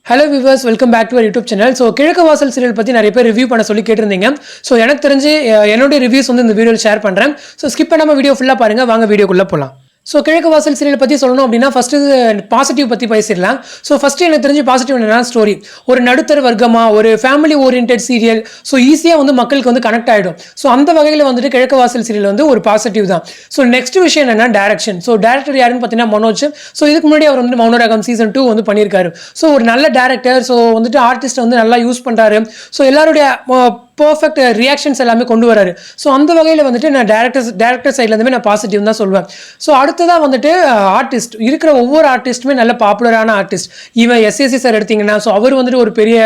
Hello viewers, welcome back to our YouTube channel. So Kizhakku Vasal serial பற்றி நிறைய பேர் review பண்ண சொல்லி கேட்டிருந்தீங்க. ஸோ எனக்கு தெரிஞ்சு என்னுடைய ரிவ்யூஸ் வந்து இந்த வீடியோவில் ஷேர் பண்ணுறேன். ஸோ ஸ்கிப் பண்ணாமல் வீடியோ ஃபுல்லாக பாருங்கள். வாங்க வீடியோக்குள்ளே போகலாம். ஸோ கிழக்கு வாசல் சீரியல் பற்றி சொல்லணும் அப்படின்னா ஃபஸ்ட்டு பாசிட்டிவ் பற்றி பேசிடலாம். ஸோ ஃபஸ்ட்டு எனக்கு தெரிஞ்சு பாசிட்டிவ் என்னன்னா ஸ்டோரி ஒரு நடுத்தர வர்க்கமாக ஒரு ஃபேமிலி ஓரியன்ட் சீரியல். ஸோ ஈஸியாக வந்து மக்களுக்கு வந்து கனெக்ட் ஆகிடும். ஸோ அந்த வகையில் வந்துட்டு கிழக்கு வாசல் சீரியல் வந்து ஒரு பாசிட்டிவ் தான். ஸோ நெக்ஸ்ட் விஷயம் என்னன்னா டேரக்ஷன். ஸோ டேரக்டர் யாருன்னு பார்த்தீங்கன்னா மனோஜ். ஸோ இதுக்கு முன்னாடி அவர் வந்து மௌனராகம் சீசன் 2 வந்து பண்ணியிருக்காரு. ஸோ ஒரு நல்ல டேரக்டர். ஸோ வந்துட்டு ஆர்டிஸ்ட் வந்து நல்லா யூஸ் பண்ணுறாரு. ஸோ எல்லாருடைய பர்ஃபெக்ட் ரியாக்ஷன்ஸ் எல்லாமே கொண்டு வராரு. ஸோ அந்த வகையில் வந்துட்டு நான் டேரக்டர் சைட்லேருந்துமே நான் பாசிட்டிவ் தான் சொல்வேன். ஸோ அடுத்ததாக வந்துட்டு ஆர்டிஸ்ட் இருக்கிற ஒவ்வொரு ஆர்டிஸ்ட்டுமே நல்ல பாப்புலரான ஆர்டிஸ்ட். ஈவன் எஸ்எஸ்சி சார் எடுத்திங்கன்னா ஸோ அவர் வந்துட்டு ஒரு பெரிய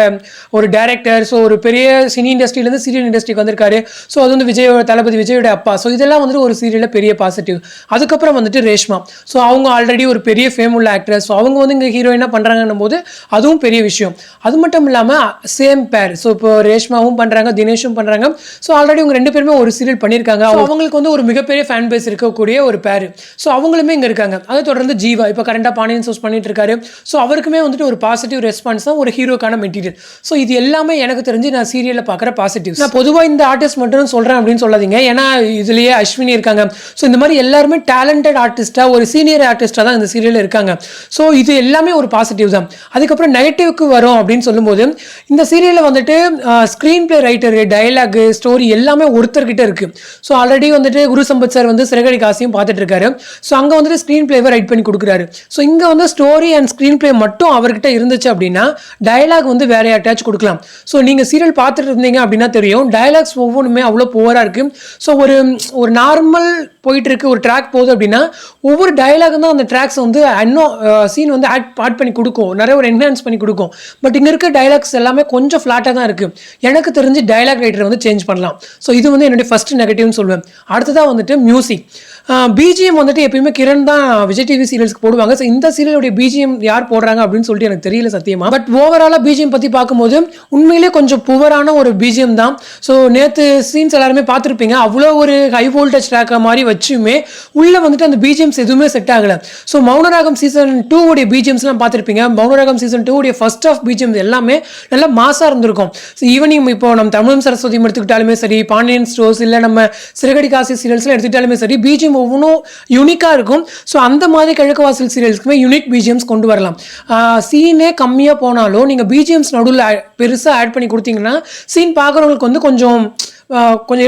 ஒரு டேரக்டர். ஸோ ஒரு பெரிய சினி இண்டஸ்ட்ரியிலேருந்து சீரியல் இண்டஸ்ட்ரிக்கு வந்திருக்காரு. ஸோ அது வந்து தளபதி விஜயோட அப்பா. ஸோ இதெல்லாம் வந்துட்டு ஒரு சீரியலில் பெரிய பாசிட்டிவ். அதுக்கப்புறம் வந்துட்டு ரேஷ்மா. ஸோ அவங்க ஆல்ரெடி ஒரு பெரிய ஃபேம் உள்ள ஆக்ட்ரஸ். ஸோ அவங்க வந்து இங்கே ஹீரோயினாக பண்ணுறாங்கன்னும் போது அதுவும் பெரிய விஷயம். அது மட்டும் இல்லாமல் சேம் பேர். ஸோ இப்போ ரேஷ்மாவும் பண்ணுறாங்க, தினேஷும் பண்ணுறாங்க. ஸோ ஆல்ரெடி அவங்க ரெண்டு பேருமே ஒரு சீரியல் பண்ணியிருக்காங்க. அவங்களுக்கு வந்து ஒரு மிகப்பெரிய ஃபேன் பேஸ் இருக்கக்கூடிய ஒரு பேர். ஸோ அவங்களுமே இங்கே இருக்காங்க. அதை தொடர்ந்து ஜீவா இப்போ கரண்டாக பாண்டியன் சோர்ஸ் பண்ணிட்டு இருக்காரு. ஸோ அவருக்குமே வந்துட்டு ஒரு பாசிட்டிவ் ரெஸ்பான்ஸ் தான் ஒரு ஹீரோக்கான மெட்டீரியல். ஸோ இது எல்லாமே எனக்கு தெரிஞ்சு நான் சீரியலில் பார்க்குற பாசிட்டிவ். நான் பொதுவாக இந்த ஆர்டிஸ்ட் மட்டும் சொல்கிறேன் அப்படின்னு சொல்லாதீங்க. ஏன்னா இதுலேயே அஸ்வினி இருக்காங்க. ஸோ இந்த மாதிரி எல்லாருமே டேலண்டட் ஆர்டிஸ்ட்டாக ஒரு சீனியர் ஆர்டிஸ்ட்டாக தான் இந்த சீரியலில் இருக்காங்க. ஸோ இது எல்லாமே ஒரு பாசிட்டிவ் தான். அதுக்கப்புறம் நெகட்டிவ்க்கு வரும் அப்படின்னு சொல்லும்போது இந்த சீரியலில் வந்துட்டு screenplay writer, dialogue, story எல்லாமே ஒருத்தர்கிட்ட இருக்கு. ஸோ ஆல்ரெடி வந்துட்டு குரு சம்பத் சார் வந்து சிறகடி காசியும் பார்த்துட்டு இருக்காரு. ஸோ அங்கே வந்துட்டு ஸ்க்ரீன் பிளேவை ரைட் பண்ணி கொடுக்குறாரு. ஸோ இங்கே வந்து ஸ்டோரி அண்ட் ஸ்க்ரீன் பிளே மட்டும் அவர்கிட்ட இருந்துச்சு அப்படின்னா டயலாக் வந்து வேற யார்ட்டாச்சும் கொடுக்கலாம். ஸோ நீங்கள் சீரியல் பார்த்துட்டு இருந்தீங்க அப்படின்னா தெரியும், டயலாக்ஸ் ஒவ்வொன்றுமே அவ்வளோ புவராக இருக்கு. ஸோ ஒரு நார்மல் போயிட்டு இருக்கு, ஒரு ட்ராக் போகுது அப்படின்னா ஒவ்வொரு டயலாக் தான் அந்த ட்ராக்ஸ் வந்து இன்னும் சீன் வந்து ஆட் பண்ணி கொடுக்கும், நிறைய ஒரு என்ஹான்ஸ் பண்ணி கொடுக்கும். பட் இங்கே இருக்க டயலாக்ஸ் எல்லாமே கொஞ்சம் ஃப்ளாட்டாக தான் இருக்கு. எனக்கு தெரிஞ்சு டயலாக் ரைட்டர் வந்து சேஞ்ச் பண்ணலாம். ஸோ இது வந்து என்னுடைய ஃபர்ஸ்ட் நெகட்டிவ்னு சொல்லுவேன். அடுத்ததாக வந்துட்டு மியூசிக். பிஜிஎம் வந்துட்டு எப்பயுமே கிரண் தான் விஜய் டிவி சீரியல்ஸ்க்கு போடுவாங்க. ஸோ இந்த சீரியலுடைய பிஜிஎம் யார் போடுறாங்க அப்படின்னு சொல்லிட்டு எனக்கு தெரியல சத்தியமாக. பட் ஓவராலாக பிஜிஎம் பற்றி பார்க்கும்போது உண்மையிலே கொஞ்சம் புவரான ஒரு பிஜிஎம் தான். ஸோ நேற்று சீன்ஸ் எல்லாருமே பார்த்துருப்பீங்க. அவ்வளோ ஒரு ஹை வோல்டேஜ் ட்ராக்கை மாதிரி வச்சுமே உள்ளே வந்துட்டு அந்த பிஜிஎம்ஸ் எதுவுமே செட் ஆகலை. ஸோ மௌனராகம் சீசன் 2 உடைய பிஜிஎம்ஸ்லாம் பார்த்துருப்பீங்க. மௌனராகம் சீசன் 2 உடைய ஃபர்ஸ்ட் ஆஃப் பிஜிஎம்ஸ் எல்லாமே நல்லா மாசாக இருந்திருக்கும். ஸோ ஈவனிங் இப்போ நம்ம தமிழும் சரஸ்வதி எடுத்துக்கிட்டாலுமே சரி, பாண்டியன் ஸ்டோர்ஸ் இல்லை நம்ம சிறகடி காசி சீரியல்ஸ்லாம் எடுத்துக்கிட்டாலுமே சரி, பிஜிஎம் ஒவ்வொன்றும் யூனிக்காக இருக்கும். ஸோ அந்த மாதிரி கிழக்கு வாசல் சீரியல்ஸ்க்குமே யூனிக் பிஜிஎம்ஸ் கொண்டு வரலாம். சீனே கம்மியாக போனாலும் நீங்கள் பிஜிஎம்ஸ் நடுவில் பெருசாக ஆட் பண்ணி கொடுத்தீங்கன்னா சீன் பார்க்குறவங்களுக்கு வந்து கொஞ்சம்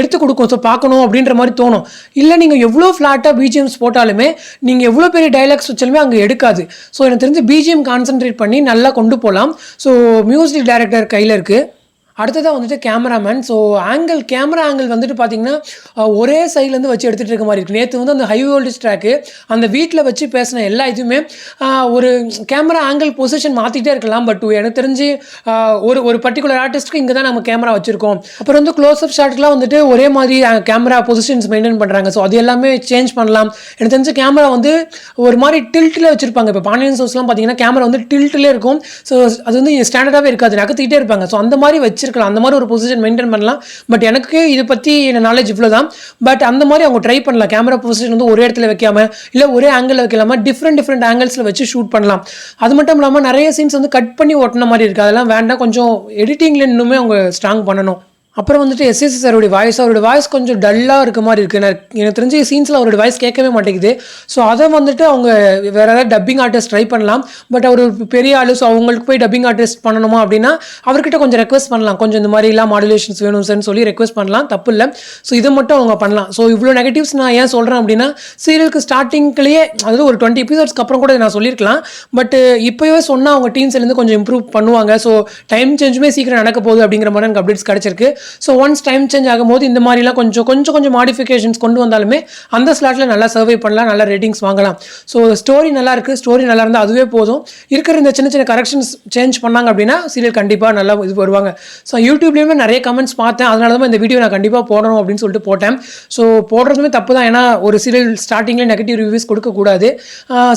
எடுத்து கொடுக்கும். ஸோ பார்க்கணும் அப்படின்ற மாதிரி தோணும். இல்லை நீங்கள் எவ்வளோ ஃப்ளாட்டாக பிஜிஎம்ஸ் போட்டாலுமே நீங்கள் எவ்வளோ பெரிய டைலாக்ஸ் வச்சாலுமே அங்கே எடுக்காது. ஸோ எனக்கு தெரிஞ்சு பிஜிஎம் கான்சென்ட்ரேட் பண்ணி நல்லா கொண்டு போகலாம். ஸோ மியூசிக் டைரக்டர் கையில் இருக்குது. அடுத்ததாக வந்துட்டு கேமராமேன். ஸோ கேமரா ஆங்கிள் வந்துட்டு பார்த்தீங்கன்னா ஒரே சைட்லேருந்து வச்சு எடுத்துகிட்டு இருக்க மாதிரி இருக்குது. நேற்று வந்து அந்த ஹை வோல்டேஜ் ட்ராக்கு அந்த வீட்டில் வச்சு பேசின எல்லா இதுவுமே ஒரு கேமரா ஆங்கிள் பொசிஷன் மாற்றிக்கிட்டே இருக்கலாம். பட் எனக்கு தெரிஞ்சு ஒரு பர்டிகுலர் ஆர்டிஸ்ட்டுக்கு இங்கே தான் நம்ம கேமரா வச்சுருக்கோம். அப்புறம் வந்து க்ளோஸ் அப் ஷாட்லாம் வந்துட்டு ஒரே மாதிரி கேமரா பொசிஷன்ஸ் மெயின்டைன் பண்ணுறாங்க. ஸோ அது எல்லாமே சேஞ்ச் பண்ணலாம். எனக்கு தெரிஞ்சு கேமரா வந்து ஒரு மாதிரி டில்ட்டில் வச்சுருப்பாங்க. இப்போ பாண்டியன் சோர்ஸ்லாம் பார்த்தீங்கன்னா கேமரா வந்து டில்ட்டிலே இருக்கும். ஸோ அது வந்து ஸ்டாண்டர்டாகவே இருக்காது, நகர்த்திக்கிட்டே இருப்பாங்க. ஸோ அந்த மாதிரி வச்சிருக்கலாம், அந்த மாதிரி ஒரு பொசிஷன் மெயின்டைன் பண்ணலாம். பட் எனக்கு இதை பற்றி என்ன நாலேஜ் இவ்வளோ தான். பட் அந்த மாதிரி அவங்க ட்ரை பண்ணலாம். கேமரா பொசிஷன் வந்து ஒரே இடத்துல வைக்காம, இல்லை ஒரே ஆங்கிள் வைக்கலாமா, டிஃப்ரெண்ட் ஆங்கிள்ஸில் வச்சு ஷூட் பண்ணலாம். அது மட்டும் இல்லாமல் நிறைய சீன்ஸ் வந்து கட் பண்ணி ஓட்டின மாதிரி இருக்குது. அதெல்லாம் வேண்டாம், கொஞ்சம் எடிட்டிங்கில் இன்னுமே அவங்க ஸ்ட்ராங் பண்ணணும். அப்புறம் வந்துட்டு எஸ்எஸ்சி சாரோடைய அவருடைய வாய்ஸ் கொஞ்சம் டல்லாக இருக்க மாதிரி இருக்குது. எனக்கு தெரிஞ்ச சீன்ஸில் அவருடைய வாய்ஸ் கேட்கவே மாட்டேங்குது. ஸோ அதை வந்துட்டு அவங்க வேறு ஏதாவது டப்பிங் ஆர்டிஸ்ட் ட்ரை பண்ணலாம். பட் அவர் பெரிய ஆளு. ஸோ அவங்களுக்கு போய் டப்பிங் ஆர்டிஸ்ட் பண்ணணுமா அப்படின்னா அவர்கிட்ட கொஞ்சம் ரெக்வஸ்ட் பண்ணலாம். கொஞ்சம் இந்த மாதிரிலாம் மாடுலேஷன்ஸ் வேணும் சார்னு சொல்லி ரெக்வஸ்ட் பண்ணலாம், தப்பு இல்லை. ஸோ இதை மட்டும் அவங்க பண்ணலாம். ஸோ இவ்வளோ நெகட்டிவ்ஸ் நான் ஏன் சொல்கிறேன் அப்படின்னா சீரியலுக்கு ஸ்டார்டிங்லேயே அதாவது ஒரு 20 எபிசோட்ஸ்க்கு அப்புறம் கூட நான் சொல்லியிருக்கலாம். பட் இப்போவே சொன்னால் அவங்க டீம்ஸ்லேருந்து கொஞ்சம் இம்ப்ரூவ் பண்ணுவாங்க. ஸோ டைம் சேஞ்சுமே சீக்கிரம் நடக்க போகுது அப்படிங்கிற மாதிரி எனக்கு அப்டேட்ஸ் கிடச்சிருக்கு. ஸோ ஒன்ஸ் டைம் சேஞ்ச் ஆகும்போது இந்த மாதிரிலாம் கொஞ்சம் மாடிஃபிகேஷன்ஸ் கொண்டு வந்தாலுமே அந்த ஸ்லாட்டில் நல்லா சர்வை பண்ணலாம், நல்லா ரேட்டிங்ஸ் வாங்கலாம். ஸோ ஸ்டோரி நல்லா இருக்குது. ஸ்டோரி நல்லா இருந்தால் அதுவே போதும். இருக்கிற இந்த சின்ன கரெக்ஷன்ஸ் சேஞ்ச் பண்ணாங்க அப்படின்னா சீரியல் கண்டிப்பாக நல்லா இது வருவாங்க. ஸோ யூடியூப்லேயுமே நிறைய கமெண்ட்ஸ் பார்த்தேன். அதனால தான் இந்த வீடியோ நான் கண்டிப்பாக போடணும் அப்படின்னு சொல்லிட்டு போட்டேன். ஸோ போடுறதுமே தப்பு தான். ஏன்னா ஒரு சீரியல் ஸ்டார்டிங்கில் நெகட்டிவ் ரிவ்யூஸ் கொடுக்கக்கூடாது.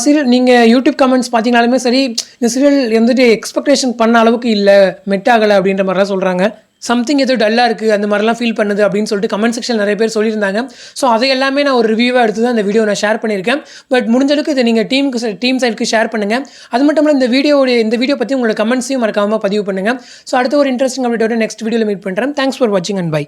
சீரியல் நீங்கள் யூடியூப் கமெண்ட்ஸ் பார்த்தீங்கனாலுமே சரி, இந்த சீரியல் வந்துட்டு எக்ஸ்பெக்டேஷன் பண்ண அளவுக்கு இல்லை, மெட் ஆகலை அப்படின்ற மாதிரிலாம் சொல்கிறாங்க. சம்திங் ஏதோ டல்லாக இருக்குது அந்த மாதிரிலாம் ஃபீல் பண்ணுது அப்படின்னு சொல்லிட்டு கமெண்ட் செக்ஷன் நிறைய பேர் சொல்லியிருந்தாங்க. ஸோ அதை எல்லாமே நான் ஒரு ரிவ்யூவாக எடுத்து தான் இந்த வீடியோ நான் ஷேர் பண்ணியிருக்கேன். பட் முடிஞ்சளவுக்கு இதை நீங்கள் டீம் சைடுக்கு ஷேர் பண்ணுங்கள். அது மட்டும் இல்லாமல் இந்த வீடியோ பற்றி உங்களோட கமெண்ட்ஸையும் மறக்காமல் பதிவு பண்ணுங்கள். ஸோ அடுத்த ஒரு இன்ட்ரெஸ்டிங் அப்டேட்டோட நெக்ஸ்ட் வீடியோவில் மீட் பண்ணுறேன். தேங்க்ஸ் ஃபார் வாட்சிங் அண்ட் பை.